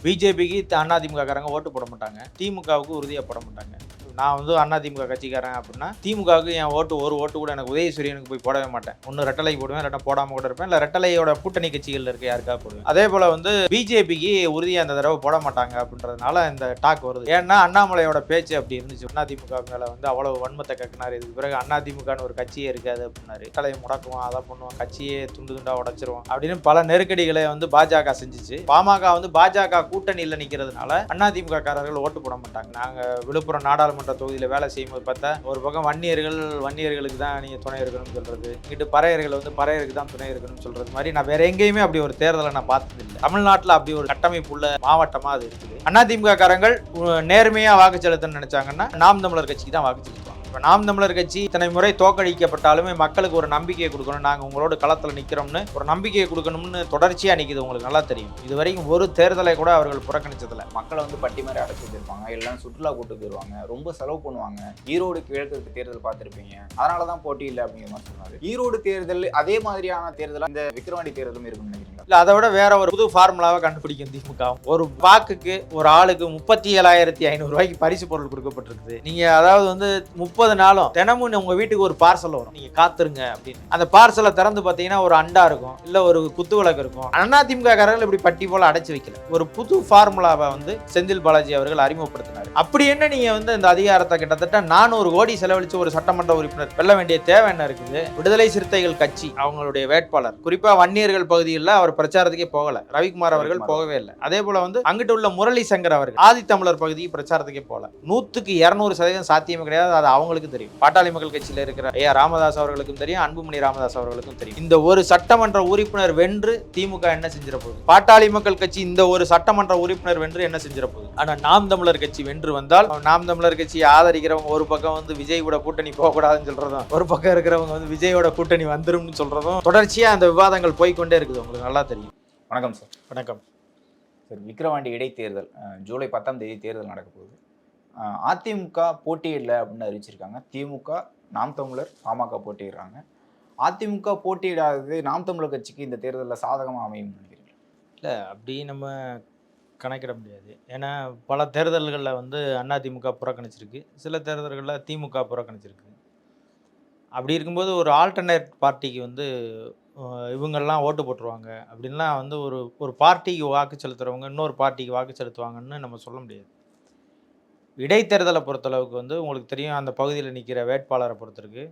பிஜேபிக்கு அதிமுக காரங்க ஓட்டு போட மாட்டாங்க, திமுகவுக்கு உறுதியாக போட மாட்டாங்க. நான் வந்து அதிமுக கட்சிக்காரன் அப்படின்னா திமுகவுக்கு என் ஓட்டு ஒரு ஓட்டு கூட எனக்கு உதயசூரியனுக்கு போய் போடவே மாட்டேன். ஒன்று ரெட்டலை போடுவேன், இல்லாட்டா போடாமல் கூட இருப்பேன், இல்லை ரெட்டலையோட கூட்டணி கட்சிகள் இருக்க யாருக்காக போடுவேன். அதே போல் வந்து பிஜேபிக்கு உறுதியாக அந்த தடவை போட மாட்டாங்க அப்படின்றதுனால இந்த டாக் வருது. ஏன்னா அண்ணாமலையோட பேச்சு அப்படி இருந்துச்சு. அதிமுக மேலே வந்து அவ்வளவு வன்மத்தை கக்கினார். இதுக்கு பிறகு அதிமுகன்னு ஒரு கட்சியே இருக்காது அப்படின்னாரு. தலையை முடக்குவோம், அதை பண்ணுவோம், கட்சியே துண்டு துண்டா உடைச்சிருவோம் அப்படின்னு பல நெருக்கடிகளை வந்து பாஜக செஞ்சுச்சு. பாமக வந்து பாஜக கூட்டணியில் நிற்கிறதுனால அதிமுக காரர்கள் ஓட்டு போட மாட்டாங்க. நாங்கள் விழுப்புரம் நாடாளுமன்ற தொகுதியில் வேலை செய்யும்போது பார்த்தா ஒரு பக்கம் வன்னியர்களுக்கு தான் நீங்கள் துணை இருக்கணும்னு சொல்றது, இங்கிட்டு பறையர்கள் வந்து பறையருக்கு தான் துணை இருக்கணும்னு சொல்றது மாதிரி நான் வேற எங்கேயுமே அப்படி ஒரு தேர்தலை நான் பார்த்தது இல்லை. தமிழ்நாட்டில் அப்படி ஒரு கட்டமைப்பு உள்ள மாவட்டமா அது இருக்குது. அதிமுக காரங்கள் நேர்மையா வாக்கு செலுத்தணும்னு நினைச்சாங்கன்னா நாம் தமிழர் கட்சிக்கு தான் வாக்கு செலுத்துவாங்க. இப்போ நாம் தமிழர் கட்சி இத்தனை முறை தோற்கடிக்கப்பட்டாலுமே மக்களுக்கு ஒரு நம்பிக்கையை கொடுக்கணும், நாங்கள் உங்களோட களத்தில் நிற்கிறோம்னு ஒரு நம்பிக்கையை கொடுக்கணும்னு தொடர்ச்சியாக நிற்கிது. உங்களுக்கு நல்லா தெரியும். இது வரைக்கும் ஒரு தேர்தலை கூட அவர்கள் புறக்கணிச்சதில்லை. மக்களை வந்து பட்டி மாதிரி அடைச்சி வச்சிருப்பாங்க, எல்லாம் சுற்றுலா கூட்டு போயிடுவாங்க, ரொம்ப செலவு பண்ணுவாங்க. ஈரோடு கிழக்கு தேர்தல் பார்த்துருப்பீங்க, அதனால தான் போட்டி இல்லை அப்படிங்கிற மாதிரி சொன்னாரு. ஈரோடு தேர்தல் அதே மாதிரியான தேர்தல் இந்த விக்கிரவாண்டி தேர்தலும் இருக்குன்னு நினைக்கிறீங்களா? இல்லை, அதை விட வேற ஒரு புது ஃபார்முலாவை கண்டுபிடிக்கும் திமுக. ஒரு வாக்குக்கு ஒரு ஆளுக்கு 37,500 ரூபாய்க்கு பரிசு பொருள் கொடுக்கப்பட்டிருக்குது. நீங்க அதாவது வந்து 30 நாளும் தினமும் உங்க வீட்டுக்கு ஒரு பார்சல் வரும், நீங்க காத்துருங்க அப்படின்னு. அந்த பார்சலை திறந்து பார்த்தீங்கன்னா ஒரு அண்டா இருக்கும், இல்ல ஒரு குத்து விளக்கு இருக்கும். அதிமுக காரர்கள் இப்படி பட்டி போல அடைச்சு வைக்கல. ஒரு புது ஃபார்முலாவை வந்து செந்தில் பாலாஜி அவர்கள் அறிமுகப்படுத்தினார். அப்படி என்ன நீங்க வந்து இந்த அதிகாரத்தை கிட்டத்தட்ட 400 கோடி செலவழிச்சு ஒரு சட்டமன்ற உறுப்பினர் வெல்ல வேண்டிய தேவை என்ன இருக்குது? விடுதலை சிறுத்தைகள் கட்சி அவங்களுடைய வேட்பாளர் குறிப்பா வன்னியர்கள் பகுதியில் அவர் பிரச்சாரத்துக்கே போகல. ரவிக்குமார் அவர்கள் போகவே இல்லை. அதே போல வந்து அங்கிட்டு உள்ள முரளி சங்கர் அவர்கள் ஆதித்தமிழர் பகுதிக்கு பிரச்சாரத்துக்கே போகல. 100க்கு 200% சாத்தியமே கிடையாது. அது அவங்களுக்கு தெரியும். பாட்டாளி மக்கள் கட்சியில் இருக்கிற ஐயா ராமதாஸ் அவர்களுக்கும் தெரியும், அன்புமணி ராமதாஸ் அவர்களுக்கும் தெரியும். இந்த ஒரு சட்டமன்ற உறுப்பினர் வென்று திமுக என்ன செஞ்சிட போகுது? பாட்டாளி மக்கள் கட்சி இந்த ஒரு சட்டமன்ற உறுப்பினர் வென்று என்ன செஞ்சிட போகுது? ஆனா நாம் தமிழர் கட்சி வென்று வந்தால் நாம் தமிழர் கட்சியை ஆதரிக்கிறவங்க ஒரு பக்கம் வந்து விஜய் கூட கூட்டணி போகக்கூடாதுன்னு சொல்றதும், ஒரு பக்கம் இருக்கிறவங்க வந்து விஜயோட கூட்டணி வந்துரும்னு சொல்றதும் தொடர்ச்சியா அந்த விவாதங்கள் போய்கொண்டே இருக்குது. உங்களுக்கு நல்லா தெரியும். வணக்கம் சார். வணக்கம் சார், விக்கிரவாண்டி இடைத்தேர்தல் ஜூலை 10ஆம் தேதி தேர்தல் நடக்க போகுது. அதிமுக போட்டியிடலை அப்படின்னு அறிவிச்சிருக்காங்க. திமுக, நாம் தமிழர், பாமக போட்டியிடுறாங்க. அதிமுக போட்டியிடாதது நாம் தமிழர் கட்சிக்கு இந்த தேர்தலில் சாதகமாக அமையும் நினைக்கிறீங்க? இல்லை, அப்படி நம்ம கணக்கிட முடியாது. ஏன்னா பல தேர்தல்களில் வந்து அதிமுக புறக்கணிச்சிருக்கு, சில தேர்தல்களில் திமுக புறக்கணிச்சிருக்கு. அப்படி இருக்கும்போது ஒரு ஆல்டர்னேட் பார்ட்டிக்கு வந்து இவங்கெல்லாம் ஓட்டு போட்டுருவாங்க அப்படின்லாம் வந்து ஒரு பார்ட்டிக்கு வாக்கு செலுத்துகிறவங்க இன்னொரு பார்ட்டிக்கு வாக்கு செலுத்துவாங்கன்னு நம்ம சொல்ல முடியாது. இடைத்தேர்தலை பொறுத்தளவுக்கு வந்து உங்களுக்கு தெரியும், அந்த பகுதியில் நிற்கிற வேட்பாளரை பொறுத்திருக்கு,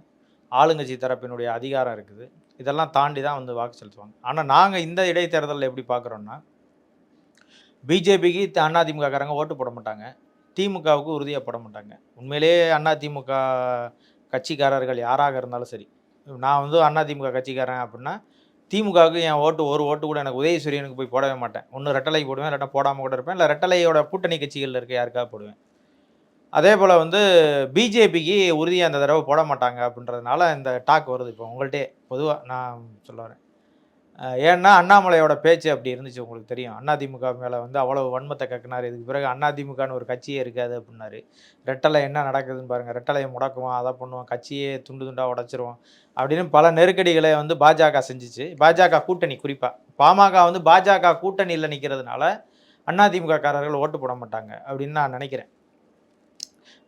ஆளுங்கட்சி தரப்பினுடைய அதிகாரம் இருக்குது. இதெல்லாம் தாண்டி தான் வந்து வாக்கு செலுத்துவாங்க. ஆனால் நாங்கள் இந்த இடைத்தேர்தலில் எப்படி பார்க்குறோன்னா, பிஜேபிக்கு அதிமுக காரங்க ஓட்டு போட மாட்டாங்க, திமுகவுக்கு உறுதியாக போட மாட்டாங்க. உண்மையிலேயே அதிமுக கட்சிக்காரர்கள் யாராக இருந்தாலும் சரி, நான் வந்து அதிமுக கட்சிக்காரன் அப்படின்னா திமுகவுக்கு என் ஓட்டு ஒரு ஓட்டு கூட எனக்கு உதயசூரியனுக்கு போய் போடவே மாட்டேன். ஒன்று ரெட்டலை போடுவேன், இல்லாட்டா போடாமல் கூட இருப்பேன், இல்லை ரெட்டலையோட கூட்டணி கட்சிகளில் இருக்க யாருக்காக போடுவேன். அதே போல் வந்து பிஜேபிக்கு உறுதியாக அந்த தடவை போட மாட்டாங்க அப்படின்றதுனால இந்த டாக் வருது. இப்போ உங்கள்கிட்டே பொதுவாக நான் சொல்ல வரேன். ஏன்னா அண்ணாமலையோட பேச்சு அப்படி இருந்துச்சு. உங்களுக்கு தெரியும், அதிமுக மேலே வந்து அவ்வளவு வன்மத்தை கக்கினார். இதுக்கு பிறகு அதிமுகன்னு ஒரு கட்சியே இருக்காது அப்படின்னாரு. ரெட்டலை என்ன நடக்குதுன்னு பாருங்கள், ரெட்டலையை முடக்குவோம், அதை பண்ணுவோம், கட்சியே துண்டு துண்டாக உடைச்சிருவோம் அப்படின்னு பல நெருக்கடிகளை வந்து பாஜக செஞ்சிச்சு. பாஜக கூட்டணி குறிப்பாக பாமக வந்து பாஜக கூட்டணியில் நிற்கிறதுனால அதிமுக காரர்கள் ஓட்டு போட மாட்டாங்க அப்படின்னு நான் நினைக்கிறேன்.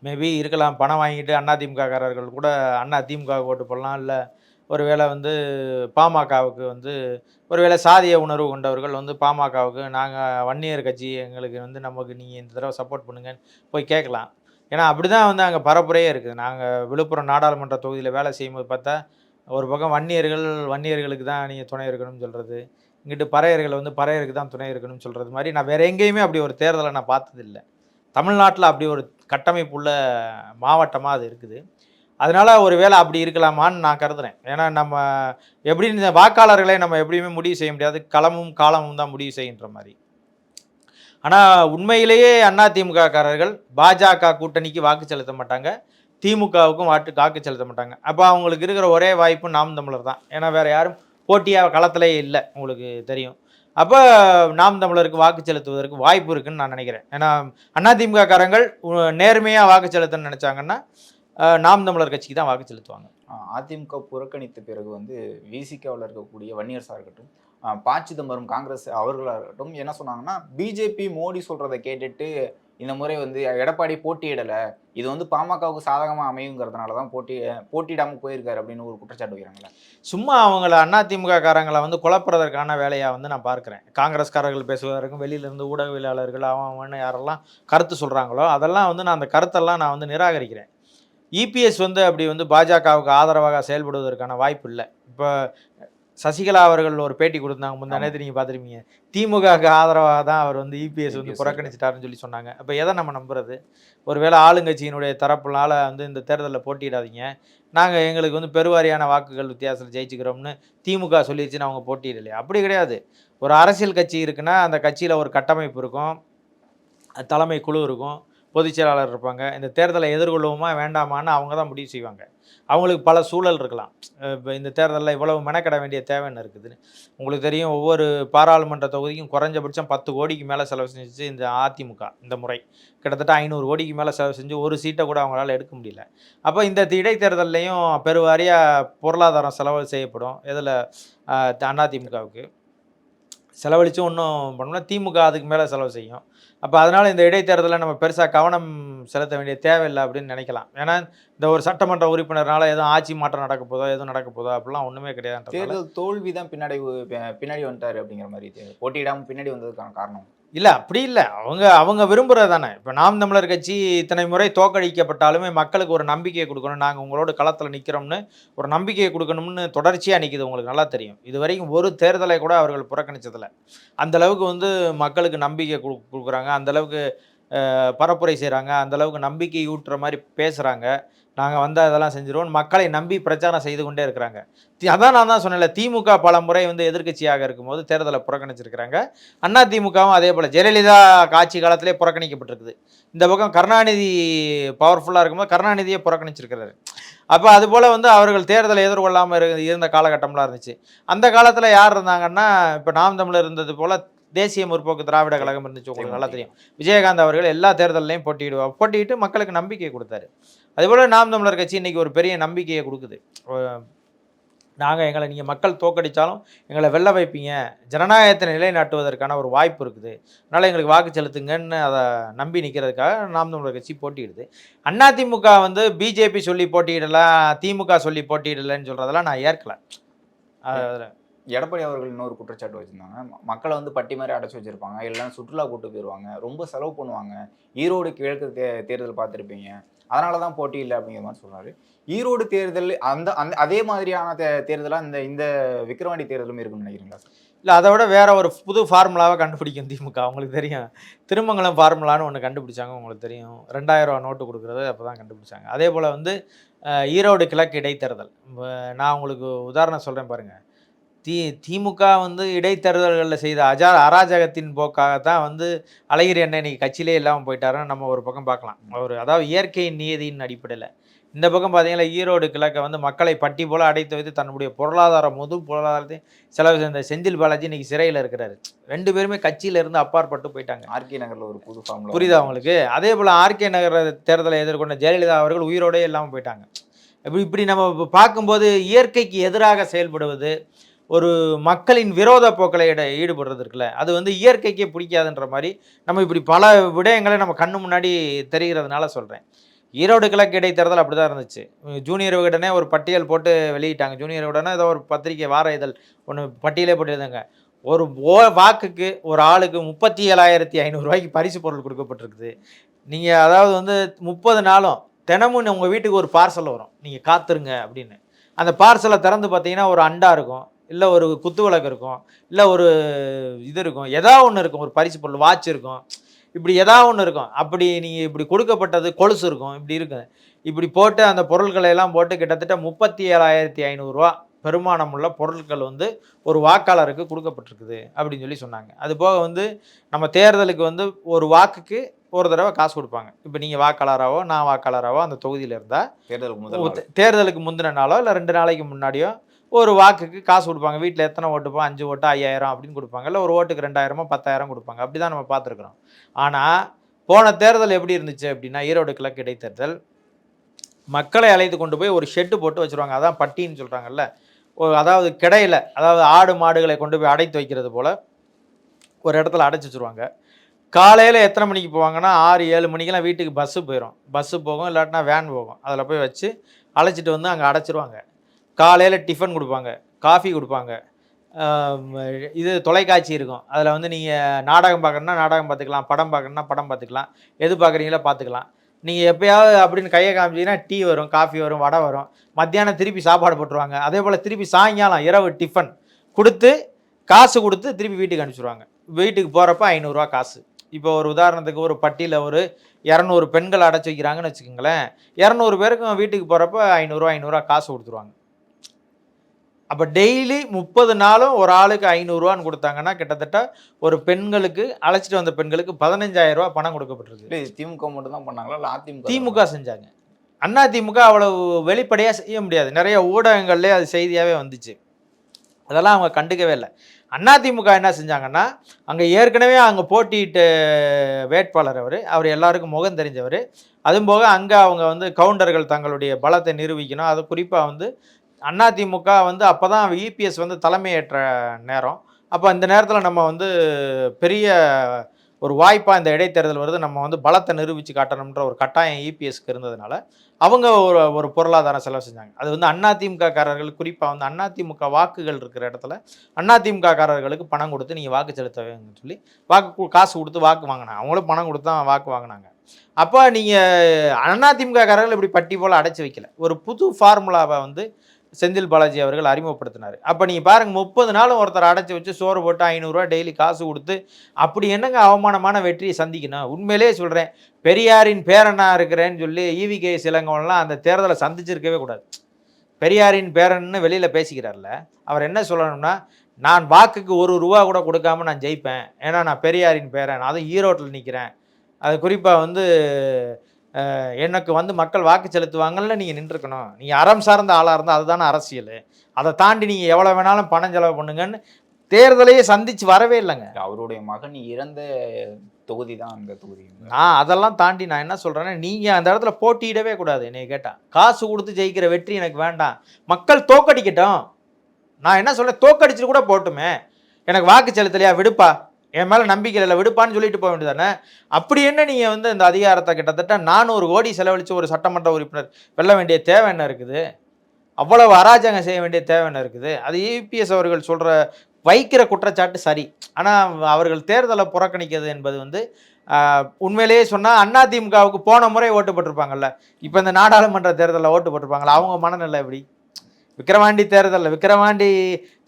மேபி இருக்கலாம், பணம் வாங்கிட்டு அதிமுக காரர்கள் கூட அதிமுக ஓட்டு போடலாம், இல்லை ஒருவேளை வந்து பாமகவுக்கு வந்து ஒருவேளை சாதிய உணர்வு கொண்டவர்கள் வந்து பாமகவுக்கு நாங்கள் வன்னியர் கட்சி, எங்களுக்கு வந்து நமக்கு நீங்கள் இந்த தடவை சப்போர்ட் பண்ணுங்கன்னு போய் கேட்கலாம். ஏன்னா அப்படி தான் வந்து அங்கே பரப்புரையே இருக்குது. நாங்கள் விழுப்புரம் நாடாளுமன்ற தொகுதியில் வேலை செய்யும்போது பார்த்தா ஒரு பக்கம் வன்னியர்களுக்கு தான் நீங்கள் துணை இருக்கணும்னு சொல்கிறது, இங்கிட்டு பறையர்கள் வந்து பறையருக்கு தான் துணை இருக்கணும்னு சொல்கிறது மாதிரி நான் வேறு எங்கேயுமே அப்படி ஒரு தேர்தலை நான் பார்த்ததில்லை. தமிழ்நாட்டில் அப்படி ஒரு கட்டமைப்பு உள்ள மாவட்டமாக அது இருக்குது. அதனால் ஒரு வேளை அப்படி இருக்கலாமான்னு நான் கருதுகிறேன். ஏன்னா நம்ம எப்படி இந்த வாக்காளர்களை நம்ம எப்படியுமே முடிவு செய்ய முடியாது, களமும் காலமும் தான் முடிவு செய்கின்ற மாதிரி. ஆனால் உண்மையிலேயே அதிமுக காரர்கள் பாஜக கூட்டணிக்கு வாக்கு செலுத்த மாட்டாங்க, திமுகவுக்கும் வாக்கு செலுத்த மாட்டாங்க. அப்போ அவங்களுக்கு இருக்கிற ஒரே வாய்ப்பு நாம் தமிழர் தான். ஏன்னா வேறு யாரும் போட்டியாக களத்திலே இல்லை, உங்களுக்கு தெரியும். அப்போ நாம் தமிழருக்கு வாக்கு செலுத்துவதற்கு வாய்ப்பு இருக்குன்னு நான் நினைக்கிறேன். ஏன்னா அதிமுக காரங்கள் நேர்மையாக வாக்கு செலுத்தணும்னு நினச்சாங்கன்னா நாம் தமிழர் கட்சிக்கு தான் வாக்கு செலுத்துவாங்க. அதிமுக புறக்கணித்த பிறகு வந்து விசிகாவில் இருக்கக்கூடிய வன்னியர்ஸாக இருக்கட்டும், ப. சிதம்பரம் காங்கிரஸ் அவர்களாகட்டும் என்ன சொன்னாங்கன்னா, பிஜேபி மோடி சொல்றத கேட்டுட்டு இந்த முறை வந்து எடப்பாடி போட்டியிடல. இது வந்து பாமகவுக்கு சாதகமா அமையுங்கிறதுனால தான் போட்டியிடாம போயிருக்காரு அப்படின்னு ஒரு குற்றச்சாட்டு வைக்கிறாங்கல்ல. சும்மா அவங்கள அதிமுக காரங்கள வந்து குழப்புறதற்கான வேலையா வந்து நான் பார்க்கிறேன். காங்கிரஸ்காரர்கள் பேசுவதற்கும், வெளியில இருந்து ஊடகவியலாளர்கள் அவன்னு யாரெல்லாம் கருத்து சொல்றாங்களோ, அதெல்லாம் வந்து நான் அந்த கருத்தெல்லாம் நான் வந்து நிராகரிக்கிறேன். இபிஎஸ் வந்து அப்படி வந்து பாஜகவுக்கு ஆதரவாக செயல்படுவதற்கான வாய்ப்பு இல்ல. இப்ப சசிகலா அவர்கள் ஒரு பேட்டி குடுத்தாங்க. முந்தா ஆமா. நேத்து நீங்க பார்த்திருப்பீங்க. திமுகவுக்கு ஆதரவா தான் அவர் வந்து இபிஎஸ் வந்து EPS புறக்கணிச்சுட்டாருன்னு சொல்லி சொன்னாங்க. அப்ப எத நம்ம நம்புறது? ஒருவேளை ஆளுங்கட்சியினுடைய தரப்புனால வந்து இந்த தேர்தல்ல போட்டியிடாதீங்க. நாங்க எங்களுக்கு வந்து பெருவாரியான வாக்குகள் வித்தியாசத்துல ஜெயிச்சுக்கிறோம்னு திமுக சொல்லிருச்சுன்னு அவங்க போட்டியிடலையா? அப்படி கிடையாது. ஒரு அரசியல் கட்சி இருக்குன்னா, அந்த கட்சியில ஒரு கட்டமைப்பு இருக்கும். தலைமை குழு இருக்கும். பொதுச் செயலாளர் இருப்பாங்க. இந்த தேர்தலை எதிர்கொள்வோமா வேண்டாமான்னு அவங்க தான் முடிவு செய்வாங்க. அவங்களுக்கு பல சூழல் இருக்கலாம். இப்ப இந்த தேர்தல்ல இவ்வளவு மெனக்கெட வேண்டிய தேவை என்ன இருக்குதுன்னு. உங்களுக்கு தெரியும் ஒவ்வொரு பாராளுமன்ற தொகுதிக்கும் குறைஞ்சபட்சம் 10 கோடிக்கு மேல செலவு செஞ்சுச்சு இந்த அதிமுக இந்த முறை. கிட்டத்தட்ட 500 கோடிக்கு மேல செலவு செஞ்சு ஒரு சீட்ட கூட அவங்களால எடுக்க முடியல. அப்ப இந்த இடைத்தேர்தல்லையும் பெருவாரியா பொருளாதாரம் செலவு செய்யப்படும். எதுல அதிமுகவுக்கு. செலவழிச்சும் ஒண்ணும் பண்ணல. திமுக அதுக்கு மேல செலவு செய்யும். அப்ப அதனால இந்த இடைத்தேர்தல்ல நம்ம பெருசா கவனம் செலுத்த வேண்டிய தேவையில்ல அப்படின்னு நினைக்கலாம். ஏன்னா, இந்த ஒரு சட்டமன்ற உறுப்பினர்னால எதுவும் ஆட்சி மாற்றம் நடக்க போதோ, எதுவும் நடக்க போதோ அப்படிலாம் ஒண்ணுமே கிடையாதுன்றதால தேர்தல் தோல்வி தான் பின்னாடி வந்துட்டாரு அப்படிங்கிற மாதிரி போட்டியிடாம பின்னாடி வந்ததுக்கான காரணம். இல்ல அப்படி இல்ல. அவங்க விரும்புறது தானே. இப்ப நாம் தமிழர் கட்சி இத்தனை முறை தோற்கடிக்கப்பட்டாலுமே மக்களுக்கு ஒரு நம்பிக்கைய குடுக்கணும். நாங்க உங்களோட களத்துல நிக்கிறோம்னு ஒரு நம்பிக்கைய குடுக்கணும்னு தொடர்ச்சியா நிக்குது. உங்களுக்கு நல்லா தெரியும். இதுவரைக்கும் ஒரு தேர்தலை கூட அவர்கள் புறக்கணிச்சதில்ல. அந்த அளவுக்கு வந்து மக்களுக்கு நம்பிக்கை குடுக்குறாங்க. அந்த அளவுக்கு பரப்புரை செய்றாங்க. அந்த அளவுக்கு நம்பிக்கை ஊட்டுற மாரி பேசுறாங்க. நாங்க வந்தா இதெல்லாம் செஞ்சுருவோம். மக்களை நம்பி பிரச்சாரம் செய்து கொண்டே இருக்கிறாங்க. அதான் நான் தான் சொன்னேன்ல, திமுக பல முறை வந்து எதிர்க்கட்சியாக இருக்கும்போது தேர்தலை புறக்கணிச்சிருக்கிறாங்க. அதிமுகவும் அதே போல ஜெயலலிதா ஆட்சி காலத்திலே புறக்கணிக்கப்பட்டிருக்குது. இந்த பக்கம் கருணாநிதி பவர்ஃபுல்லா இருக்கும்போது கருணாநிதியே புறக்கணிச்சிருக்கிறாரு. அப்ப அதுபோல வந்து அவர்கள் தேர்தலை எதிர்கொள்ளாம இருந்த காலகட்டம்லாம் இருந்துச்சு. அந்த காலத்துல யார் இருந்தாங்கன்னா, இப்ப நாம் தமிழர் இருந்தது போல தேசிய முற்போக்கு திராவிட கழகம் இருந்துச்சு. உங்களுக்கு நல்லா தெரியும். விஜயகாந்த் அவர்கள் எல்லா தேர்தல்லையும் போட்டியிட்டு மக்களுக்கு நம்பிக்கை குடுத்தாரு. அதேபோல நாம் தமிழர் கட்சி இன்னைக்கு ஒரு பெரிய நம்பிக்கைய குடுக்குது. எங்கள நீங்க மக்கள் தோற்கடிச்சாலும் எங்கள வெல்ல வைப்பீங்க. ஜனநாயகத்தை நிலைநாட்டுவதற்கான ஒரு வாய்ப்பு இருக்குது. அதனால எங்களுக்கு வாக்கு செலுத்துங்கன்னு அத நம்பி நிக்கிறதுக்காக நாம் தமிழர் கட்சி போட்டியிடுது. அதிமுக வந்து பிஜேபி சொல்லி போட்டியிடல, திமுக சொல்லி போட்டியிடலன்னு சொல்றதெல்லாம் நான் ஏற்கல. அதுல எடப்பாடி அவர்கள் இன்னொரு குற்றச்சாட்டு வச்சிருந்தாங்க. மக்களை வந்து பட்டி மாதிரி அடைச்சு வச்சிருப்பாங்க. இல்லைன்னா சுற்றுலா கூட்டு போயிருவாங்க. ரொம்ப செலவு பண்ணுவாங்க. ஈரோடு கிழக்கு தேர்தல் பார்த்துருப்பீங்க. அதனால தான் போட்டி இல்லை அப்படிங்கிற மாதிரி சொன்னாரு. ஈரோடு தேர்தல் அந்த அந்த அதே மாதிரியான தேர்தலா இந்த இந்த விக்கிரவாண்டி தேர்தலும் இருக்குன்னு நினைக்கிறீங்களா சார்? இல்ல அத விட வேற ஒரு புது ஃபார்முலாவ கண்டுபிடிக்கும் திமுக. உங்களுக்கு தெரியும். திருமங்கலம் ஃபார்முலான்னு ஒண்ணு கண்டுபிடிச்சாங்க. உங்களுக்கு தெரியும். ரூ. 2000 நோட்டு குடுக்குறது அப்பதான் கண்டுபிடிச்சாங்க. அதேபோல வந்து ஈரோடு கிழக்கு இடைத்தேர்தல். நான் உங்களுக்கு உதாரணம் சொல்றேன் பாருங்க. திமுக வந்து இடைத்தேர்தல்கள்ல செய்த அராஜகத்தின் போக்காகத்தான் வந்து அழகிரி அண்ணன் இன்னைக்கு கட்சியிலே இல்லாம போயிட்டாருன்னு நம்ம ஒரு பக்கம் பார்க்கலாம். அதாவது இயற்கையின் நியதியின் அடிப்படையில. இந்த பக்கம் பார்த்தீங்கன்னா, ஈரோடு கிழக்க வந்து மக்களை பட்டி போல அடைத்து வைத்து தன்னுடைய பொருளாதாரத்தையும் செலவு செய்த செந்தில் பாலாஜி இன்னைக்கு சிறையில இருக்கிறாரு. 2 பேருமே கட்சியில இருந்து அப்பாற்பட்டு போயிட்டாங்க. ஆர்கே நகர்ல ஒரு புது ஃபார்முலா புரியுதா உங்களுக்கு? அதேபோல ஆர்கே நகர் தேர்தலை எதிர்கொண்ட ஜெயலலிதா அவர்கள் உயிரோடே இல்லாம போயிட்டாங்க. இப்படி நம்ம பார்க்கும்போது இயற்கைக்கு எதிராக செயல்படுவது, ஒரு மக்களின் விரோத போக்களை ஈடுபடுறது இருக்குல்ல, அது வந்து இயற்கைக்கே பிடிக்காதுன்ற மாரி நம்ம இப்படி பல விடயங்களை நம்ம கண்ணு முன்னாடி தெரிகிறதுனால சொல்றேன். ஈரோடு கிழக்கு இடைத்தேர்தல் அப்படிதான் இருந்துச்சு. ஜூனியர் விகடனே ஒரு பட்டியல் போட்டு வெளியிட்டாங்க. ஜூனியர் விகடனே ஏதோ ஒரு பத்திரிகை வார இதழ் ஒண்ணு பட்டியலே போட்டிருந்தாங்க. ஒரு வாக்குக்கு ஒரு ஆளுக்கு ரூ. 37,500 பரிசு பொருள் குடுக்கப்பட்டிருக்குது. நீங்க அதாவது வந்து 30 நாளும் தினமும் உங்க வீட்டுக்கு ஒரு பார்சல் வரும். நீங்க காத்துருங்க அப்படின்னு. அந்த பார்சல திறந்து பார்த்தீங்கன்னா, ஒரு அண்டா இருக்கும். இல்ல ஒரு குத்து விளக்கு இருக்கும். இல்ல ஒரு இது இருக்கும். ஏதாவது ஒண்ணு இருக்கும். ஒரு பரிசு பொருள் வாட்ச் இருக்கும். இப்படி ஏதாவது ஒண்ணு இருக்கும். அப்படி நீங்க இப்படி கொடுக்கப்பட்டது கொலுசு இருக்கும். இப்படி இருக்கும். இப்படி போட்டு அந்த பொருட்களை எல்லாம் போட்டு கிட்டத்தட்ட ரூ. 37,500 பெருமானம் உள்ள பொருட்கள் வந்து ஒரு வாக்காளருக்கு குடுக்கப்பட்டிருக்குது அப்படின்னு சொல்லி சொன்னாங்க. அது போக வந்து நம்ம தேர்தலுக்கு வந்து ஒரு வாக்குக்கு ஒரு தடவை காசு குடுப்பாங்க. இப்ப நீங்க வாக்காளராவோ, நான் வாக்காளராவோ அந்த தொகுதியில இருந்தா தேர்தலுக்கு முந்தின நாளோ இல்ல 2 நாளைக்கு முன்னாடியோ ஒரு வாக்குக்கு காசு குடுப்பாங்க. வீட்ல எத்தனை ஓட்டுப்போ 5 ஓட்டு 5000 அப்படின்னு குடுப்பாங்க. இல்ல ஒரு ஓட்டுக்கு 2000 10,000 குடுப்பாங்க. அப்படிதான் நம்ம பார்த்துருக்கிறோம். ஆனா போன தேர்தல் எப்படி இருந்துச்சு அப்படின்னா, ஈரோடு கிழக்கு இடைத்தேர்தல் மக்களை அழைத்து கொண்டு போய் ஒரு ஷெட்டு போட்டு வச்சுருவாங்க. அதான் பட்டின்னு சொல்றாங்கல்ல. அதாவது கிடையில, அதாவது ஆடு மாடுகளை கொண்டு போய் அடைத்து வைக்கிறது போல் ஒரு இடத்துல அடைச்சி வச்சுருவாங்க. காலையில் எத்தனை மணிக்கு போவாங்கன்னா 6-7 மணிக்கெல்லாம் வீட்டுக்கு பஸ்ஸு போயிடும். பஸ்ஸு போகும், இல்லாட்டினா வேன் போகும். அதில் போய் வச்சு அழைச்சிட்டு வந்து அங்கே அடைச்சிருவாங்க. காலையில் டிஃபன் கொடுப்பாங்க, காஃபி கொடுப்பாங்க, இது தொலைக்காட்சி இருக்கும். அதில் வந்து நீங்கள் நாடகம் பார்க்கணுன்னா நாடகம் பார்த்துக்கலாம், படம் பார்க்கணுன்னா படம் பார்த்துக்கலாம், எது பார்க்குறீங்களோ பார்த்துக்கலாம். நீங்கள் எப்போயாவது அப்படின்னு கையை காமிச்சிங்கன்னா டீ வரும், காஃபி வரும், வடை வரும். மத்தியானம் திருப்பி சாப்பாடு போட்டுருவாங்க. அதே போல் திருப்பி சாயங்காலம் இரவு டிஃபன் கொடுத்து காசு கொடுத்து திருப்பி வீட்டுக்கு அனுப்பிச்சிடுவாங்க. வீட்டுக்கு போகிறப்ப 500 காசு. இப்போ ஒரு உதாரணத்துக்கு ஒரு பட்டியில் ஒரு 200 பெண்கள் அடைச்சி வைக்கிறாங்கன்னு வச்சுக்கோங்களேன். 200 பேருக்கும் வீட்டுக்கு போகிறப்ப 500 காசு கொடுத்துருவாங்க. அப்போ டெய்லி 30 நாளும் ஒரு ஆளுக்கு 500 கொடுத்தாங்கன்னா கிட்டத்தட்ட ஒரு பெண்களுக்கு அழைச்சிட்டு வந்த பெண்களுக்கு 15,000 பணம் கொடுக்கப்பட்டிருக்கு. திமுக மட்டும் தான் பண்ணாங்களா இல்லை அதிமுக? திமுக செஞ்சாங்க. அதிமுக அவ்வளவு வெளிப்படையாக செய்ய முடியாது. நிறைய ஊடகங்கள்லேயே அது செய்தியாகவே வந்துச்சு. அதெல்லாம் அவங்க கண்டுக்கவே இல்லை. அதிமுக என்ன செஞ்சாங்கன்னா, அங்கே ஏற்கனவே அங்கே போட்டியிட்ட வேட்பாளர் அவர் எல்லாருக்கும் முகம் தெரிஞ்சவர். அதுவும் போக அங்கே அவங்க வந்து கவுண்டர்கள் தங்களுடைய பலத்தை நிரூபிக்கணும். அது குறிப்பாக வந்து அதிமுக வந்து அப்போ தான் இபிஎஸ் வந்து தலைமையேற்ற நேரம். அப்போ இந்த நேரத்தில் நம்ம வந்து பெரிய ஒரு வாய்ப்பாக இந்த இடைத்தேர்தல் வருது, நம்ம வந்து பலத்தை நிரூபித்து காட்டணுன்ற ஒரு கட்டாயம் இபிஎஸ்க்கு இருந்ததுனால அவங்க ஒரு பொருளாதார செலவு செஞ்சாங்க. அது வந்து அதிமுக காரர்கள், குறிப்பாக வந்து அதிமுக வாக்குகள் இருக்கிற இடத்துல அதிமுக காரர்களுக்கு பணம் கொடுத்து நீங்கள் வாக்கு செலுத்தவேன்னு சொல்லி காசு கொடுத்து வாக்கு வாங்கினாங்க. அவங்களும் பணம் கொடுத்து தான் வாக்கு வாங்கினாங்க. அப்போ நீங்கள் அதிமுக காரர்கள் இப்படி பட்டி போல் அடைச்சி வைக்கல. ஒரு புது ஃபார்முலாவை வந்து செந்தில் பாலாஜி அவர்கள் அறிமுகப்படுத்தினார். அப்போ நீங்கள் பாருங்கள், 30 நாளும் ஒருத்தர் அடைச்சி வச்சு சோறு போட்டு 500 டெய்லி காசு கொடுத்து அப்படி என்னங்க அவமானமான வெற்றியை சந்திக்கணும்? உண்மையிலே சொல்கிறேன், பெரியாரின் பேரனாக இருக்கிறேன்னு சொல்லி ஈவிகே இளங்கோவன்லாம் அந்த தேர்தலை சந்திச்சிருக்கவே கூடாது. பெரியாரின் பேரன்னு வெளியில் பேசிக்கிறார்ல, அவர் என்ன சொல்லணும்னா, நான் வாக்குக்கு ₹1 கூட கொடுக்காம நான் ஜெயிப்பேன், ஏன்னா நான் பெரியாரின் பேரன், அதுவும் ஈரோட்டில் நிற்கிறேன், அது குறிப்பாக வந்து எனக்கு வந்து மக்கள் வாக்கு செலுத்துவாங்கன்னு நீங்கள் நின்றுக்கணும். நீங்கள் அறம் சார்ந்த ஆளாக இருந்தால் அதுதானே அரசியல். அதை தாண்டி நீங்கள் எவ்வளோ வேணாலும் பணம் செலவு பண்ணுங்கன்னு தேர்தலையே சந்திச்சு வரவே இல்லைங்க. அவருடைய மகன் இறந்த தொகுதி தான் அந்த தொகுதி. அதெல்லாம் தாண்டி நான் என்ன சொல்கிறேன்னா, நீங்கள் அந்த இடத்துல போட்டியிடவே கூடாது. என்னை கேட்டால் காசு கொடுத்து ஜெயிக்கிற வெற்றி எனக்கு வேண்டாம், மக்கள் தோக்கடிக்கட்டும். நான் என்ன சொல்கிறேன், தோக்கடிச்சுட்டு கூட போட்டுமே, எனக்கு வாக்கு செலுத்தலையா விடுப்பா, என் மேலே நம்பிக்கை இல்லை விடுப்பான்னு சொல்லிட்டு போக வேண்டியதானே. அப்படி என்ன நீங்கள் வந்து இந்த அதிகாரத்தை கிட்டத்தட்ட 400 கோடி செலவழித்து ஒரு சட்டமன்ற உறுப்பினர் வெல்ல வேண்டிய தேவை என்ன இருக்குது? அவ்வளவு அராஜகம் செய்ய வேண்டிய தேவை என்ன இருக்குது? அது இபிஎஸ் அவர்கள் சொல்கிற வைக்கிற குற்றச்சாட்டு சரி. ஆனால் அவர்கள் தேர்தலை புறக்கணிக்கிறது என்பது வந்து உண்மையிலேயே சொன்னால் அதிமுகவுக்கு போன முறை ஓட்டு போட்டிருப்பாங்கல்ல, இப்போ இந்த நாடாளுமன்ற தேர்தலில் ஓட்டு போட்டிருப்பாங்களா, அவங்க மனநிலை எப்படி? விக்கிரவாண்டி தேர்தலில் விக்கிரவாண்டி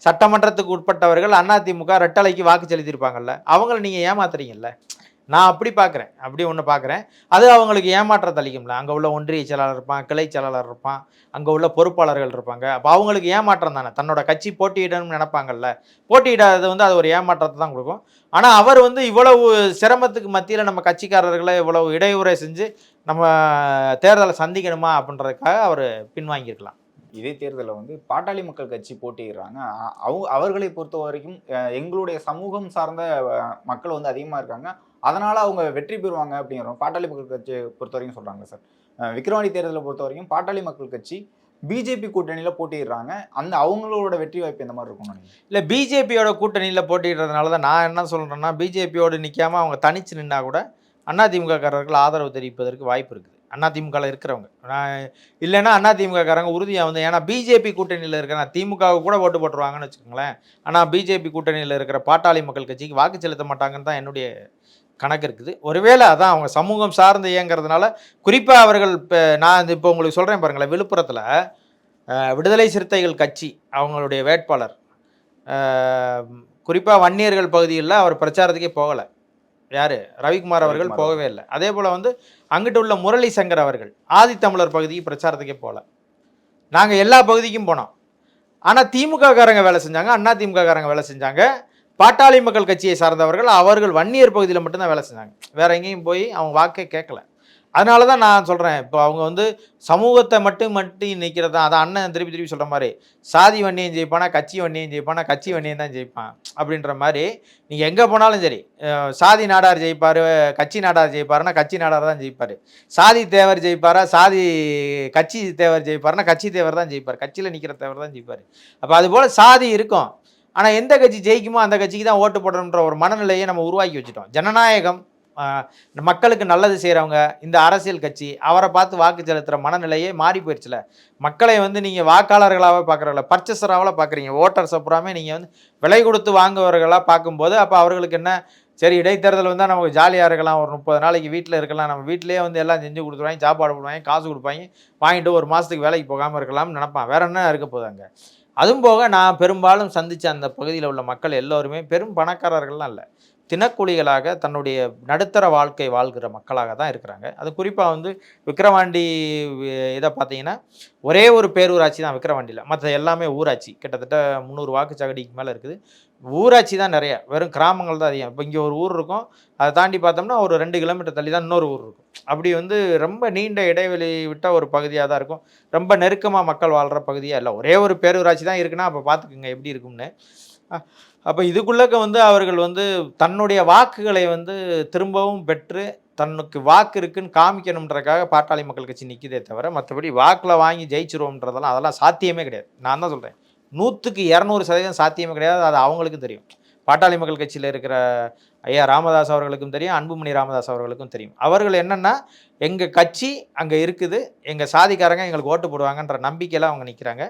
சட்டமன்றத்துக்கு உட்பட்டவர்கள் அதிமுக ரெட்டலைக்கு வாக்கு செலுத்தியிருப்பாங்கல்ல, அவங்கள நீங்கள் ஏமாத்துறீங்கல்ல. நான் அப்படி பார்க்குறேன், அப்படி ஒன்று பார்க்குறேன். அது அவங்களுக்கு ஏமாற்றத்தை அளிக்கும்ல. அங்கே உள்ள ஒன்றிய செயலாளர் இருப்பான், கிளை செயலாளர் இருப்பான், அங்கே உள்ள பொறுப்பாளர்கள் இருப்பாங்க. அப்போ அவங்களுக்கு ஏமாற்றம் தானே, தன்னோட கட்சி போட்டியிடணும்னு நினைப்பாங்கல்ல. போட்டியிடாதது வந்து அது ஒரு ஏமாற்றத்தை தான் கொடுக்கும். ஆனால் அவர் வந்து இவ்வளவு சிரமத்துக்கு மத்தியில் நம்ம கட்சிக்காரர்களை இவ்வளவு இடையூறை செஞ்சு நம்ம தேர்தலை சந்திக்கணுமா அப்படின்றதுக்காக அவர் பின்வாங்கியிருக்கலாம். இதே தேர்தலில் வந்து பாட்டாளி மக்கள் கட்சி போட்டியிடுறாங்க. அவர்களை பொறுத்த வரைக்கும் எங்களுடைய சமூகம் சார்ந்த மக்கள் வந்து அதிகமாக இருக்காங்க, அதனால அவங்க வெற்றி பெறுவாங்க அப்படிங்கிறோம் பாட்டாளி மக்கள் கட்சியை பொறுத்த வரைக்கும் சொல்கிறாங்க சார். விக்கிரவாண்டி தேர்தலை பொறுத்த வரைக்கும் பாட்டாளி மக்கள் கட்சி பிஜேபி கூட்டணியில் போட்டிடுறாங்க. அவங்களோட வெற்றி வாய்ப்பு இந்த மாதிரி இருக்கும். இல்லை, பிஜேபியோட கூட்டணியில் போட்டிடுறதுனால தான் நான் என்ன சொல்கிறேன்னா, பிஜேபியோடு நிற்காமல் அவங்க தனிச்சு நின்னா கூட அதிமுக காரர்கள் ஆதரவு தெரிவிப்பதற்கு வாய்ப்பு இருக்குது. அதிமுகவில் இருக்கிறவங்க இல்லைன்னா அதிமுக காரங்க உறுதியாக வந்து, ஏன்னா பிஜேபி கூட்டணியில் இருக்கிற திமுகவுக்கு கூட ஓட்டு போட்டுருவாங்கன்னு வச்சுக்கோங்களேன். ஆனால் பிஜேபி கூட்டணியில் இருக்கிற பாட்டாளி மக்கள் கட்சிக்கு வாக்கு செலுத்த மாட்டாங்கன்னு தான் என்னுடைய கணக்கு இருக்குது. ஒருவேளை அதான் அவங்க சமூகம் சார்ந்து இயங்கிறதுனால, குறிப்பாக அவர்கள் நான் இப்போ உங்களுக்கு சொல்கிறேன் பாருங்களேன், விழுப்புரத்தில் விடுதலை சிறுத்தைகள் கட்சி அவங்களுடைய வேட்பாளர் குறிப்பாக வன்னியர்கள் பகுதியில் அவர் பிரச்சாரத்துக்கே போகலை. யார்? ரவிக்குமார் அவர்கள் போகவே இல்லை. அதே போல் வந்து அங்கிட்டு உள்ள முரளி சங்கர் அவர்கள் ஆதித்தமிழர் பகுதிக்கு பிரச்சாரத்துக்கே போகல. நாங்கள் எல்லா பகுதிக்கும் போனோம். ஆனால் திமுக காரங்க வேலை செஞ்சாங்க, அதிமுக காரங்க வேலை செஞ்சாங்க. பாட்டாளி மக்கள் கட்சியை சார்ந்தவர்கள் அவர்கள் வன்னியர் பகுதியில் மட்டும்தான் வேலை செஞ்சாங்க. வேற எங்கேயும் போய் அவங்க வாக்கே கேட்கல. அதனால தான் நான் சொல்கிறேன், இப்போ அவங்க வந்து சமூகத்தை மட்டும் நிற்கிறது தான். அதான் அண்ணன் திருப்பி திருப்பி சொல்கிற மாதிரி, சாதி வன்னியம் ஜெயிப்பானா, கட்சி வன்னியம் ஜெயிப்பானா, கட்சி வன்னியம் தான் ஜெயிப்பான் அப்படின்ற மாதிரி, நீங்கள் எங்கே போனாலும் சரி, சாதி நாடார் ஜெயிப்பார், கட்சி நாடார் ஜெயிப்பாருன்னா கட்சி நாடார் தான் ஜெயிப்பார். சாதி தேவர் ஜெயிப்பாரா, கட்சி தேவர் ஜெயிப்பாருன்னா கட்சி தேவர் தான் ஜெயிப்பார். கட்சியில் நிற்கிற தேவர் தான் ஜெயிப்பார். அப்போ அதுபோல் சாதி இருக்கும். ஆனால் எந்த கட்சி ஜெயிக்குமோ அந்த கட்சிக்கு தான் ஓட்டு போடணுன்ற ஒரு மனநிலையை நம்ம உருவாக்கி வச்சுட்டோம். ஜனநாயகம், மக்களுக்கு நல்லது செய்கிறவங்க, இந்த அரசியல் கட்சி, அவரை பார்த்து வாக்கு செலுத்துகிற மனநிலையே மாறி போயிடுச்சுல. மக்களை வந்து நீங்கள் வாக்காளர்களாக பார்க்குறவங்கள பர்ச்சேசராக பார்க்குறீங்க. ஓட்டர்ஸை பூராமே நீங்கள் வந்து விலை கொடுத்து வாங்குவவர்களாக பார்க்கும்போது, அப்போ அவர்களுக்கு என்ன, சரி இடைத்தேர்தல் வந்தால் நமக்கு ஜாலியாக இருக்கலாம், ஒரு 30 நாளைக்கு வீட்டில் இருக்கலாம், நம்ம வீட்டிலேயே வந்து எல்லாம் செஞ்சு கொடுத்துருவாங்க, சாப்பாடு போடுவாங்க, காசு கொடுப்பாங்க, வாங்கிட்டு ஒரு மாதத்துக்கு வேலைக்கு போகாமல் இருக்கலாம்னு நினப்பான். வேற என்ன இருக்க போதாங்க. அதுவும் போக நான் பெரும்பாலும் சந்தித்த அந்த பகுதியில் உள்ள மக்கள் எல்லோருமே பெரும் பணக்காரர்கள்லாம் இல்லை, தினக்கூலிகளாக தன்னுடைய நடுத்தர வாழ்க்கை வாழ்கிற மக்களாக தான் இருக்கிறாங்க. அது குறிப்பாக வந்து விக்கிரவாண்டி இதை பார்த்தீங்கன்னா ஒரே ஒரு பேரூராட்சி தான் விக்கிரவாண்டியில், மற்ற எல்லாமே ஊராட்சி. கிட்டத்தட்ட 300 வாக்குச்சாவடிக்கு மேலே இருக்குது. ஊராட்சி தான் நிறைய, வெறும் கிராமங்கள் தான் அதிகம். இப்போ இங்கே ஒரு ஊர் இருக்கும், அதை தாண்டி பார்த்தோம்னா ஒரு 2 கிலோமீட்டர் தள்ளி தான் இன்னொரு ஊர் இருக்கும். அப்படி வந்து ரொம்ப நீண்ட இடைவெளி விட்ட ஒரு பகுதியாக தான் இருக்கும். ரொம்ப நெருக்கமாக மக்கள் வாழ்கிற பகுதியாக இல்லை. ஒரே ஒரு பேரூராட்சி தான் இருக்குன்னா அப்போ பார்த்துக்குங்க எப்படி இருக்கும்னு. அப்போ இதுக்குள்ளக்க வந்து அவர்கள் வந்து தன்னுடைய வாக்குகளை வந்து திரும்பவும் பெற்று தன்னுக்கு வாக்கு இருக்குன்னு காமிக்கணுன்றதுக்காக பாட்டாளி மக்கள் கட்சி நிற்கிதே தவிர, மற்றபடி வாக்கில் வாங்கி ஜெயிச்சிருவோம்ன்றதெல்லாம் அதெல்லாம் சாத்தியமே கிடையாது. நான் தான் சொல்கிறேன், 100க்கு 200% சாத்தியமே கிடையாது. அது அவங்களுக்கு தெரியும். பாட்டாளி மக்கள் கட்சியில் இருக்கிற ஐயா ராமதாஸ் அவர்களுக்கும் தெரியும், அன்புமணி ராமதாஸ் அவர்களுக்கும் தெரியும். அவர்கள் என்னென்னா, எங்கள் கட்சி அங்கே இருக்குது, எங்கள் சாதிக்காரங்க எங்களுக்கு ஓட்டு போடுவாங்கன்ற நம்பிக்கையில் அவங்க நிற்கிறாங்க.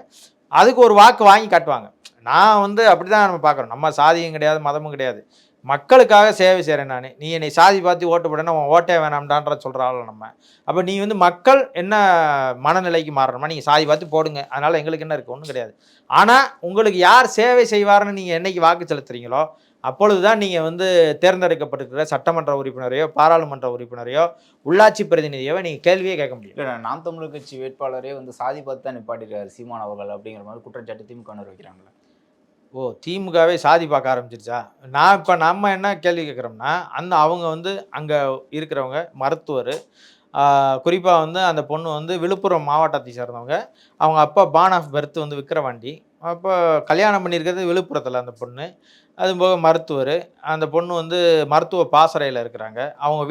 அதுக்கு ஒரு வாக்கு வாங்கி காட்டுவாங்க. நான் வந்து அப்படி தான் நம்ம பார்க்குறோம். நம்ம சாதியும் கிடையாது, மதமும் கிடையாது, மக்களுக்காக சேவை செய்கிறேன் நான். நீ என்னை சாதி பார்த்து ஓட்டு போடணும், உன் ஓட்டே வேணாம்டான்ற சொல்கிற ஆள் நம்ம. அப்போ நீ வந்து மக்கள் என்ன மனநிலைக்கு மாறணுமா, நீங்கள் சாதி பார்த்து போடுங்க, அதனால் எங்களுக்கு என்ன இருக்குது, ஒன்றும் கிடையாது. ஆனால் உங்களுக்கு யார் சேவை செய்வார்னு நீங்கள் என்னைக்கு வாக்கு செலுத்துறீங்களோ அப்பொழுது தான் நீங்கள் வந்து தேர்ந்தெடுக்கப்பட்டிருக்கிற சட்டமன்ற உறுப்பினரையோ, பாராளுமன்ற உறுப்பினரையோ, உள்ளாட்சி பிரதிநிதியோ நீங்கள் கேள்வியே கேட்க முடியும். இல்லை, நாம் தமிழர் கட்சி வேட்பாளரே வந்து சாதி பார்த்து தான் நிப்பாட்டிருக்காரு சீமான் அவர்கள் அப்படிங்கிற மாதிரி குற்றச்சாட்டு திமுக வைக்கிறாங்களே. ஓ, திமுகவே சாதி பார்க்க ஆரம்பிச்சிருச்சா? நான் இப்போ நம்ம என்ன கேள்வி கேட்குறோம்னா, அவங்க வந்து அங்கே இருக்கிறவங்க மருத்துவர், குறிப்பாக வந்து அந்த பொண்ணு வந்து விழுப்புரம் மாவட்டத்தை சேர்ந்தவங்க. அவங்க அப்பா பான் ஆஃப் பர்த் வந்து விக்கிரவாண்டி. அப்போ கல்யாணம் பண்ணியிருக்கிறது விழுப்புரத்தில் அந்த பொண்ணு. அதுபோக மருத்துவர். அந்த பொண்ணு வந்து மருத்துவ பாசறையில் இருக்கிறாங்க. அவங்க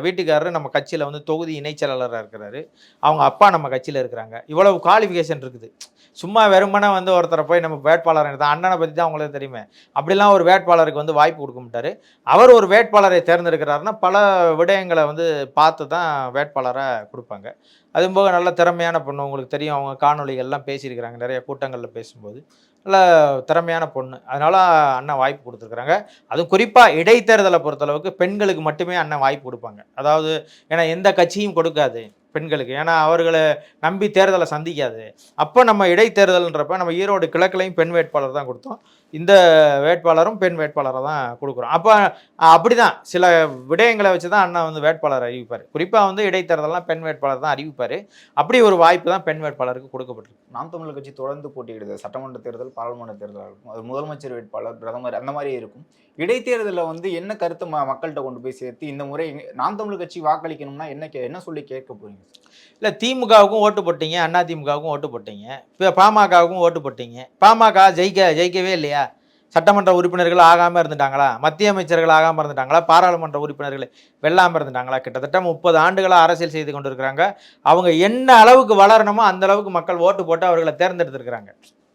வீட்டுக்காரர் நம்ம கட்சியில் வந்து தொகுதி இணைச்செயலாளராக இருக்கிறாரு. அவங்க அப்பா நம்ம கட்சியில் இருக்கிறாங்க. இவ்வளவு குவாலிஃபிகேஷன் இருக்குது. சும்மா வெறுமனே வந்து ஒருத்தரை போய் நம்ம வேட்பாளர் தான், அண்ணனை பற்றி தான் அவங்களுக்கு தெரியுமே, அப்படிலாம் ஒரு வேட்பாளருக்கு வந்து வாய்ப்பு கொடுக்க மாட்டார். அவர் ஒரு வேட்பாளரை தேர்ந்தெடுக்கிறாருன்னா பல விடயங்களை வந்து பார்த்து தான் வேட்பாளரை கொடுப்பாங்க. அதுவும் போக நல்ல திறமையான பொண்ணு, உங்களுக்கு தெரியும், அவங்க காணொலிகள்லாம் பேசியிருக்கிறாங்க நிறைய கூட்டங்களில் பேசும்போது. நல்ல திறமையான பொண்ணு, அதனால் அண்ணன் வாய்ப்பு கொடுத்துருக்குறாங்க. அதுவும் குறிப்பாக இடைத்தேர்தலை பொறுத்தளவுக்கு பெண்களுக்கு மட்டுமே அண்ணன் வாய்ப்பு கொடுப்பாங்க. அதாவது ஏன்னா எந்த கட்சியும் கொடுக்காது பெண்களுக்கு, ஏன்னா அவர்களை நம்பி தேர்தலை சந்திக்காது. அப்போ நம்ம இடைத்தேர்தல்ன்றப்ப நம்ம ஈரோடு கிழக்குலையும் பெண் வேட்பாளர் தான் கொடுத்தோம், இந்த வேட்பாளரும் பெண் வேட்பாளரை தான் கொடுக்குறோம். அப்போ அப்படி தான் சில விடயங்களை வச்சு தான் அண்ணா வந்து வேட்பாளர் அறிவிப்பார். குறிப்பாக வந்து இடைத்தேர்தலாம் பெண் வேட்பாளர் தான் அறிவிப்பார். அப்படி ஒரு வாய்ப்பு தான் பெண் வேட்பாளருக்கு கொடுக்கப்பட்டிருக்கு. நாம் தமிழர் கட்சி தொடர்ந்து போட்டியிடுது, சட்டமன்ற தேர்தல், பாராளுமன்ற தேர்தலாக இருக்கும், அது முதலமைச்சர் வேட்பாளர், பிரதமர், அந்த மாதிரி இருக்கும். இடைத்தேர்தலில் வந்து என்ன கருத்து மக்கள்கிட்ட கொண்டு போய் சேர்த்து இந்த முறை நாம் தமிழர் கட்சி வாக்களிக்கணும்னா என்ன சொல்லி கேட்க போறீங்க? இல்லை, திமுகவுக்கும் ஓட்டு போட்டீங்க, அண்ணா திமுகவுக்கும் ஓட்டு போட்டீங்க, இப்போ பாமகவுக்கும் ஓட்டு போட்டீங்க. பாமக ஜெயிக்கவே இல்லையா? சட்டமன்ற உறுப்பினர்கள் ஆகாமல் இருந்துட்டாங்களா? மத்திய அமைச்சர்கள் ஆகாமல் இருந்துட்டாங்களா? பாராளுமன்ற உறுப்பினர்கள் வெல்லாமல் இருந்துட்டாங்களா? கிட்டத்தட்ட 30 ஆண்டுகளாக அரசியல் செய்து கொண்டு இருக்கிறாங்க. அவங்க என்ன அளவுக்கு வளரணுமோ அந்த அளவுக்கு மக்கள் ஓட்டு போட்டு அவர்களை தேர்ந்தெடுத்திருக்கிறாங்க,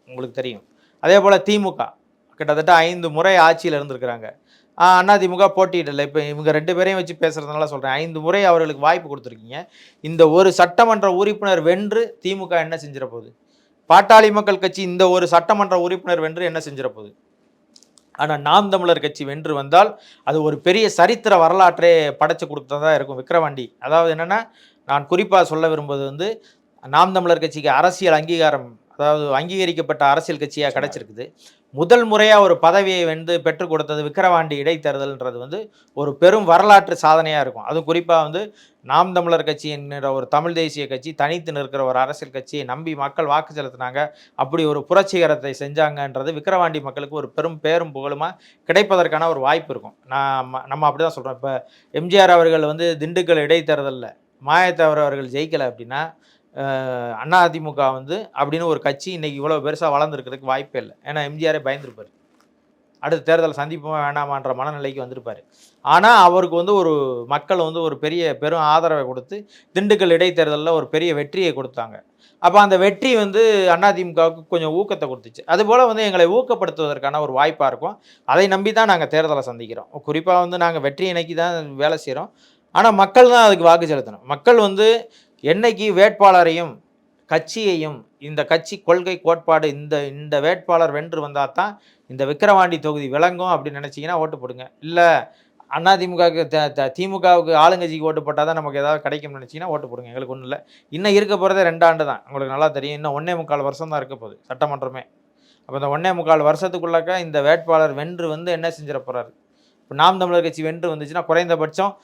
உங்களுக்கு தெரியும். அதே போல் திமுக கிட்டத்தட்ட 5 முறை ஆட்சியில் இருந்திருக்கிறாங்க. அதிமுக போட்டியிடலை. இப்போ இவங்க 2 பேரையும் வச்சு பேசுகிறதுனால சொல்கிறேன், 5 முறை அவர்களுக்கு வாய்ப்பு கொடுத்துருக்கீங்க. இந்த ஒரு சட்டமன்ற உறுப்பினர் வென்று திமுக என்ன செஞ்சிட போகுது? பாட்டாளி மக்கள் கட்சி இந்த ஒரு சட்டமன்ற உறுப்பினர் வென்று என்ன செஞ்சிட போகுது? ஆனால் நாம் தமிழர் கட்சி வென்று வந்தால் அது ஒரு பெரிய சரித்திர வரலாற்றே படைச்சு கொடுத்ததா இருக்கும் விக்கிரவாண்டி. அதாவது என்னென்னா, நான் குறிப்பாக சொல்ல விரும்புவது வந்து, நாம் தமிழர் கட்சிக்கு அரசியல் அங்கீகாரம், அதாவது அங்கீகரிக்கப்பட்ட அரசியல் கட்சியாக கிடச்சிருக்குது. முதல் முறையாக ஒரு பதவியை வந்து பெற்றுக் கொடுத்தது விக்கிரவாண்டி இடைத்தேர்தல்ன்றது வந்து ஒரு பெரும் வரலாற்று சாதனையாக இருக்கும். அதுவும் குறிப்பாக வந்து நாம் தமிழர் கட்சி என்கிற ஒரு தமிழ் தேசிய கட்சி தனித்து நிற்கிற ஒரு அரசியல் கட்சியை நம்பி மக்கள் வாக்கு செலுத்தினாங்க. அப்படி ஒரு புரட்சிகரத்தை செஞ்சாங்கன்றது விக்கிரவாண்டி மக்களுக்கு ஒரு பெரும் பேரும் புகழுமா கிடைப்பதற்கான ஒரு வாய்ப்பு இருக்கும். நம்ம அப்படி தான் சொல்கிறோம். இப்போ எம்ஜிஆர் அவர்கள் வந்து திண்டுக்கல் இடைத்தேர்தலில் மாயத்தேவர் அவர்கள் ஜெயிக்கலை அப்படின்னா அதிமுக வந்து அப்படின்னு ஒரு கட்சி இன்னைக்கு இவ்வளோ பெருசாக வளர்ந்துருக்கிறதுக்கு வாய்ப்பே இல்லை. ஏன்னா எம்ஜிஆரே பயந்துருப்பார், அடுத்த தேர்தலை சந்திப்போமா வேண்டாமான்ற மனநிலைக்கு வந்திருப்பார். ஆனால் அவருக்கு வந்து ஒரு மக்கள் வந்து ஒரு பெரும் ஆதரவை கொடுத்து திண்டுக்கல் இடைத்தேர்தலில் ஒரு பெரிய வெற்றியை கொடுத்தாங்க. அப்போ அந்த வெற்றி வந்து அதிமுகவுக்கு கொஞ்சம் ஊக்கத்தை கொடுத்துச்சு. அதுபோல் வந்து எங்களை ஊக்கப்படுத்துவதற்கான ஒரு வாய்ப்பாக இருக்கும். அதை நம்பி தான் நாங்கள் தேர்தலை சந்திக்கிறோம். குறிப்பாக வந்து நாங்கள் வெற்றியை நோக்கி தான் வேலை செய்கிறோம். ஆனால் மக்கள் தான் அதுக்கு வாக்கு செலுத்தணும். மக்கள் வந்து என்னைக்கு வேட்பாளரையும் கட்சியையும் இந்த கட்சி கொள்கை கோட்பாடு இந்த வேட்பாளர் வென்று வந்தால் தான் இந்த விக்கிரவாண்டி தொகுதி விளங்கும் அப்படின்னு நினச்சிங்கன்னா ஓட்டு போடுங்க. இல்லை அதிமுகவுக்கு திமுகவுக்கு ஆளுங்கட்சிக்கு ஓட்டு போட்டால் தான் நமக்கு ஏதாவது கிடைக்கும்னு நினச்சிங்கன்னா ஓட்டு போடுங்க. எங்களுக்கு ஒன்றும் இல்லை. இன்னும் இருக்க போகிறதே 2 ஆண்டு தான். உங்களுக்கு நல்லா தெரியும். இன்னும் 1.25 வருஷம் தான் இருக்க போகுது சட்டமன்றமே. அப்போ இந்த 1.25 வருஷத்துக்குள்ளாக்க இந்த வேட்பாளர் வென்று வந்து என்ன செஞ்சிட போகிறாரு? இப்போ நாம் தமிழர் கட்சி வென்று வந்துச்சுன்னா குறைந்தபட்சம்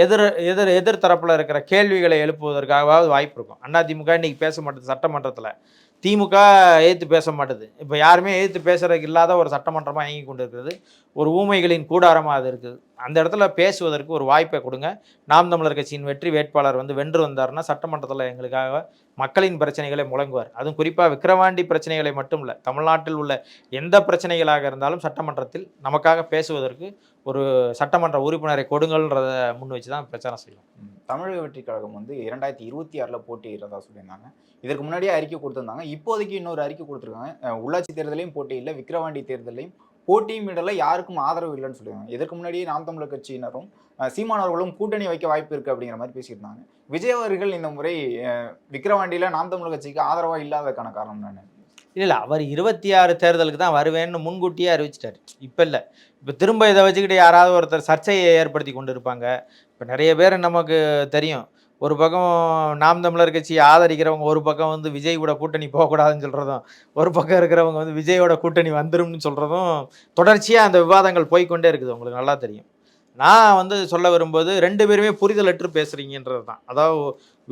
எதிர் தரப்பில் இருக்கிற கேள்விகளை எழுப்புவதற்காகவாவது வாய்ப்பு இருக்கும். அதிமுக இன்றைக்கி பேச மாட்டேது சட்டமன்றத்தில், திமுக எதிர்த்து பேச மாட்டுது. இப்போ யாருமே எதிர்த்து பேசுறதுக்கு இல்லாத ஒரு சட்டமன்றமாக இயங்கி கொண்டு இருக்கிறது. ஒரு ஊமைகளின் கூடாரமாக அது இருக்குது. அந்த இடத்துல பேசுவதற்கு ஒரு வாய்ப்பை கொடுங்க. நாம் தமிழர் கட்சியின் வெற்றி வேட்பாளர் வந்து வென்று வந்தார்னா சட்டமன்றத்தில் எங்களுக்காக மக்களின் பிரச்சனைகளை முழங்குவார். அதுவும் குறிப்பாக விக்கிரவாண்டி பிரச்சனைகளை மட்டும் இல்லை, தமிழ்நாட்டில் உள்ள எந்த பிரச்சனைகளாக இருந்தாலும் சட்டமன்றத்தில் நமக்காக பேசுவதற்கு ஒரு சட்டமன்ற உறுப்பினரை கொடுங்கள்ன்றதை முன் வச்சு தான் பிரச்சாரம் செய்யும். தமிழக வெற்றி கழகம் வந்து 2026 போட்டியிடுறதா சொல்லியிருந்தாங்க. இதற்கு முன்னாடியே அறிக்கை கொடுத்துருந்தாங்க. இப்போதைக்கு இன்னொரு அறிக்கை கொடுத்துருக்காங்க. உள்ளாட்சி தேர்தலையும் போட்டி இல்லை, விக்கிரவாண்டி தேர்தலையும் போட்டியும் இடல, யாருக்கும் ஆதரவு இல்லைன்னு சொல்லியிருக்காங்க. இதற்கு முன்னாடியே நாம் தமிழர் கட்சியினரும் சீமான் அவர்களும் கூட்டணி வைக்க வாய்ப்பு இருக்குது அப்படிங்கிற மாதிரி பேசியிருந்தாங்க. விஜய் அவர்கள் இந்த முறை விக்கிரவாண்டியில் நாம் தமிழர் கட்சிக்கு ஆதரவாக இல்லாததுக்கான காரணம் என்ன? இல்லை, அவர் 26 தேர்தலுக்கு தான் வருவேன்னு முன்கூட்டியே அறிவிச்சிட்டாரு. இப்போ இல்லை, இப்போ திரும்ப இதை வச்சுக்கிட்டு யாராவது ஒருத்தர் சர்ச்சையை ஏற்படுத்தி கொண்டு இருப்பாங்க. இப்போ நிறைய பேர் நமக்கு தெரியும். ஒரு பக்கம் நாம் தமிழர் கட்சியை ஆதரிக்கிறவங்க ஒரு பக்கம் வந்து விஜயோட கூட்டணி போகக்கூடாதுன்னு சொல்கிறதும், ஒரு பக்கம் இருக்கிறவங்க வந்து விஜயோட கூட்டணி வந்துரும்னு சொல்கிறதும் தொடர்ச்சியாக அந்த விவாதங்கள் போய்கொண்டே இருக்குது. உங்களுக்கு நல்லா தெரியும். நான் வந்து சொல்ல வரும்போது 2 பேருமே புரிதலற்று பேசுகிறீங்கன்றது தான். அதாவது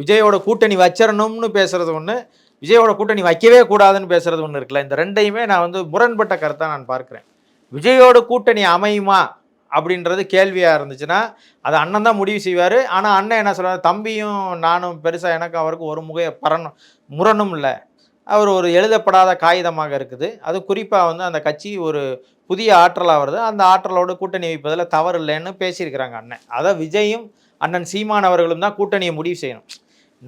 விஜயோட கூட்டணி வச்சிடணும்னு பேசுகிறது ஒன்று, விஜயோட கூட்டணி வைக்கவே கூடாதுன்னு பேசுகிறது ஒன்று இருக்குல்ல. இந்த 2யுமே நான் வந்து முரண்பட்ட கருத்தாக நான் பார்க்குறேன். விஜயோட கூட்டணி அமையுமா அப்படின்றது கேள்வியாக இருந்துச்சுன்னா அது அண்ணன் தான் முடிவு செய்வார். ஆனால் அண்ணன் என்ன சொல்கிறார், தம்பியும் நானும் பெருசாக எனக்கு அவருக்கு ஒரு முரணும் இல்லை, அவர் ஒரு எழுதப்படாத காகிதமாக இருக்குது. அது குறிப்பாக வந்து அந்த கட்சி ஒரு புதிய ஆற்றலாக வருது, அந்த ஆற்றலோடு கூட்டணி வைப்பதில் தவறு இல்லைன்னு பேசியிருக்கிறாங்க அண்ணன். அதை விஜயும் அண்ணன் சீமான் அவர்களும் தான் கூட்டணியை முடிவு செய்யணும்.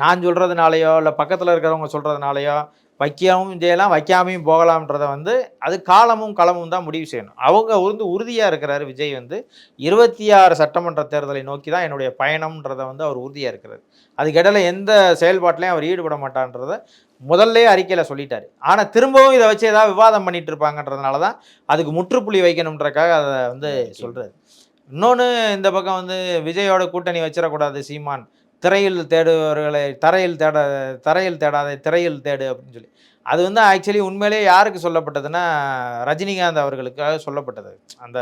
நான் சொல்கிறதுனாலையோ இல்லை பக்கத்தில் இருக்கிறவங்க சொல்கிறதுனாலையோ வைக்கவும் செய்யலாம், வைக்காமையும் போகலாம்ன்றதை வந்து அது காலமும் களமும் தான் முடிவு செய்யணும். அவங்க வந்து உறுதியாக இருக்கிறாரு விஜய் வந்து 26 சட்டமன்ற தேர்தலை நோக்கி தான் என்னுடைய பயணம்ன்றதை வந்து அவர் உறுதியாக இருக்கிறார். அதுக்கிடையில் எந்த செயல்பாட்டிலையும் அவர் ஈடுபட மாட்டான்றதை முதல்ல அறிக்கையில் சொல்லிட்டார். ஆனால் திரும்பவும் இதை வச்சு ஏதாவது விவாதம் பண்ணிட்டு இருப்பாங்கன்றதுனால தான் அதுக்கு முற்றுப்புள்ளி வைக்கணுன்றக்காக அதை வந்து சொல்கிறார். இன்னொன்று, இந்த பக்கம் வந்து விஜயோட கூட்டணி வச்சிடக்கூடாது சீமான், திரையில் தேடுபவர்களை தரையில் தேடாத திரையில் தேடு அப்படின்னு சொல்லி, அது வந்து ஆக்சுவலி உண்மையிலே யாருக்கு சொல்லப்பட்டதுன்னா ரஜினிகாந்த் அவர்களுக்காக சொல்லப்பட்டது. அந்த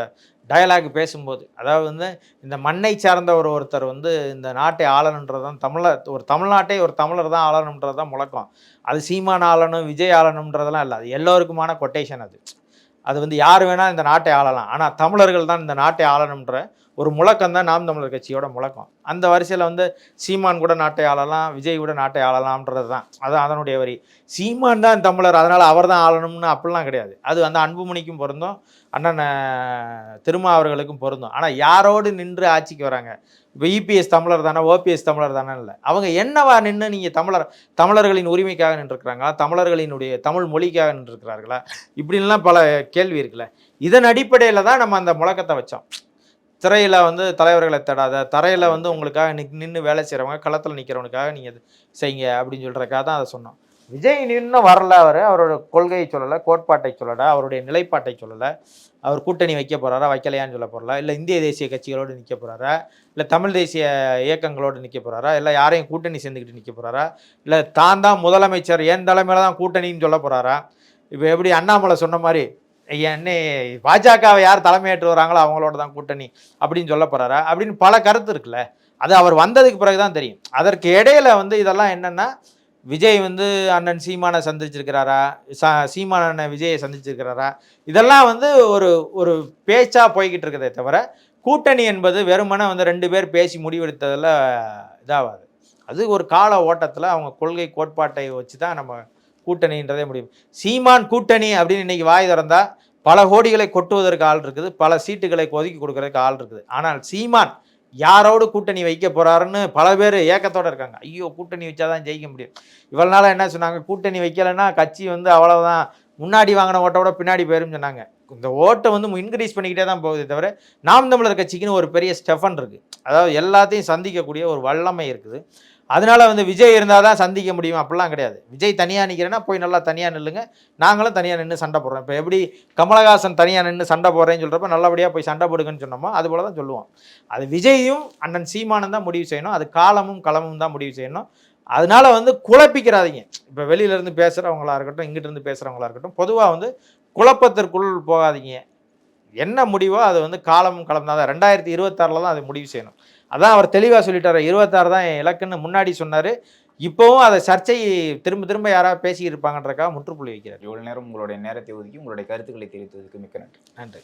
டயலாக் பேசும்போது, அதாவது வந்து இந்த மண்ணை சார்ந்த ஒருத்தர் வந்து இந்த நாட்டை ஆளணுன்றது தான் தமிழ்நாட்டை ஒரு தமிழர் தான் ஆளணுன்றது தான் முழக்கம். அது சீமான் ஆளணும், விஜய் ஆளணுன்றதெல்லாம் இல்லை, அது எல்லோருக்குமான கொட்டேஷன். அது வந்து யார் வேணால் இந்த நாட்டை ஆளலாம், ஆனால் தமிழர்கள் தான் இந்த நாட்டை ஆளணுன்ற ஒரு முழக்கம் தான் நாம் தமிழர் கட்சியோட முழக்கம். அந்த வரிசையில் வந்து சீமான் கூட நாட்டை ஆளலாம், விஜய் கூட நாட்டை ஆளலாம்ன்றது தான் அதனுடைய வரி. சீமான் தான் தமிழர், அதனால் அவர் தான் ஆளணும்னு அப்படிலாம் கிடையாது. அது அந்த அன்புமணிக்கும் பொருந்தும், அண்ணன் திருமா அவர்களுக்கும் பொருந்தும். ஆனால் யாரோடு நின்று ஆட்சிக்கு வராங்க? இப்போ இபிஎஸ் தமிழர் தானே, ஓபிஎஸ் தமிழர் தானே இல்லை, அவங்க என்னவா நின்று நீங்கள் தமிழர்களின் உரிமைக்காக நின்றுருக்கிறாங்களா, தமிழர்களினுடைய தமிழ் மொழிக்காக நின்றுருக்கிறார்களா, இப்படின்லாம் பல கேள்வி இருக்குல்ல. இதன் அடிப்படையில் தான் நம்ம அந்த முழக்கத்தை வச்சோம். திரையில் வந்து தலைவர்களை தேடாத, தரையில் வந்து உங்களுக்காக நின்று வேலை செய்கிறவங்க, களத்தில் நிற்கிறவனுக்காக நீங்கள் செய்யுங்க அப்படின்னு சொல்கிறக்காக தான் அதை சொன்னோம். விஜய் இன்னும் வரல, அவரோட கொள்கையை சொல்லலை, கோட்பாட்டை சொல்லலை, அவருடைய நிலைப்பாட்டை சொல்லலை. அவர் கூட்டணி வைக்க போகிறாரா வைக்கலையான்னு சொல்ல போகிறா, இல்லை இந்திய தேசிய கட்சிகளோடு நிற்க போகிறாரா, இல்லை தமிழ் தேசிய இயக்கங்களோடு நிற்க போகிறாரா, இல்லை யாரையும் கூட்டணி சேர்ந்துக்கிட்டு நிற்க போகிறாரா, இல்லை தான் முதலமைச்சர் என் தலைமையில் தான் கூட்டணின்னு சொல்ல போகிறாரா. இப்போ எப்படி அண்ணாமலை சொன்ன மாதிரி என்ன பாஜகவை யார் தலைமையேற்று வராங்களோ அவங்களோட தான் கூட்டணி அப்படின்னு சொல்ல போகிறாரா அப்படின்னு பல கருத்து இருக்குல்ல. அது அவர் வந்ததுக்கு பிறகு தான் தெரியும். அதற்கு இடையில வந்து இதெல்லாம் என்னென்னா, விஜய் வந்து அண்ணன் சீமானை சந்திச்சிருக்கிறாரா, சீமான் அண்ணன் விஜயை சந்திச்சிருக்கிறாரா, இதெல்லாம் வந்து ஒரு ஒரு பேச்சாக போய்கிட்டு இருக்கிறதே தவிர கூட்டணி என்பது வெறுமனே வந்து 2 பேர் பேசி முடிவெடுத்ததில் இதாகாது. அது ஒரு கால ஓட்டத்தில் அவங்க கொள்கை கோட்பாட்டை வச்சு தான் நம்ம கூட்டணின்றதே முடியும். சீமான் கூட்டணி அப்படின்னு இன்னைக்கு வாய் திறந்தா பல கோடிகளை கொட்டுவதற்கு ஆள் இருக்குது, பல சீட்டுகளை ஒதுக்கி கொடுக்கறதுக்கு ஆள் இருக்குது. ஆனால் சீமான் யாரோடு கூட்டணி வைக்க போறாருன்னு பல பேர் ஏக்கத்தோட இருக்காங்க. ஐயோ கூட்டணி வச்சாதான் ஜெயிக்க முடியும். இவ்வளவு நாளா என்ன சொன்னாங்க, கூட்டணி வைக்கலைன்னா கட்சி வந்து அவ்வளவுதான், முன்னாடி வாங்கின ஓட்டோட பின்னாடி போயிரும்னு சொன்னாங்க. இந்த ஓட்டை வந்து இன்க்ரீஸ் பண்ணிக்கிட்டே தான் போகுதே தவிர நாம் தமிழர் கட்சிக்குன்னு ஒரு பெரிய ஸ்டெஃபன் இருக்கு. அதாவது எல்லாத்தையும் சந்திக்கக்கூடிய ஒரு வல்லமை இருக்குது. அதனால வந்து விஜய் இருந்தால் தான் சந்திக்க முடியும் அப்படிலாம் கிடையாது. விஜய் தனியாக நிற்கிறேன்னா போய் நல்லா தனியாக நில்லுங்க, நாங்களும் தனியாக நின்று சண்டை போடுறோம். இப்போ எப்படி கமலஹாசன் தனியாக நின்று சண்டை போடுறேன்னு சொல்கிறப்ப நல்லபடியாக போய் சண்டை போடுங்கன்னு சொன்னோமோ அது போல தான் சொல்லுவோம். அது விஜயும் அண்ணன் சீமானும் தான் முடிவு செய்யணும், அது காலமும் களமும் தான் முடிவு செய்யணும். அதனால வந்து குழப்பிக்கிறாதீங்க. இப்போ வெளியிலேருந்து பேசுகிறவங்களா இருக்கட்டும், இங்கிட்ட இருந்து பேசுகிறவங்களா இருக்கட்டும், பொதுவாக வந்து குழப்பத்திற்குள் போகாதீங்க. என்ன முடிவோ அது வந்து காலமும் களம் தான். 2026 தான் அதை முடிவு செய்யணும். அதான் அவர் தெளிவாக சொல்லிட்டாரு, 26 தான் என் இலக்குன்னு முன்னாடி சொன்னார். இப்போவும் அதை சர்ச்சை திரும்ப திரும்ப யாராவது பேசிக்கிட்டு இருப்பாங்கன்றக்காக முற்றுப்புள்ளி வைக்கிறார். இவ்வளவு நேரம் உங்களுடைய நேரத்தை ஒதுக்கி உங்களுடைய கருத்துக்களை தெரிவித்ததுக்கு மிக்க நன்றி. நன்றி.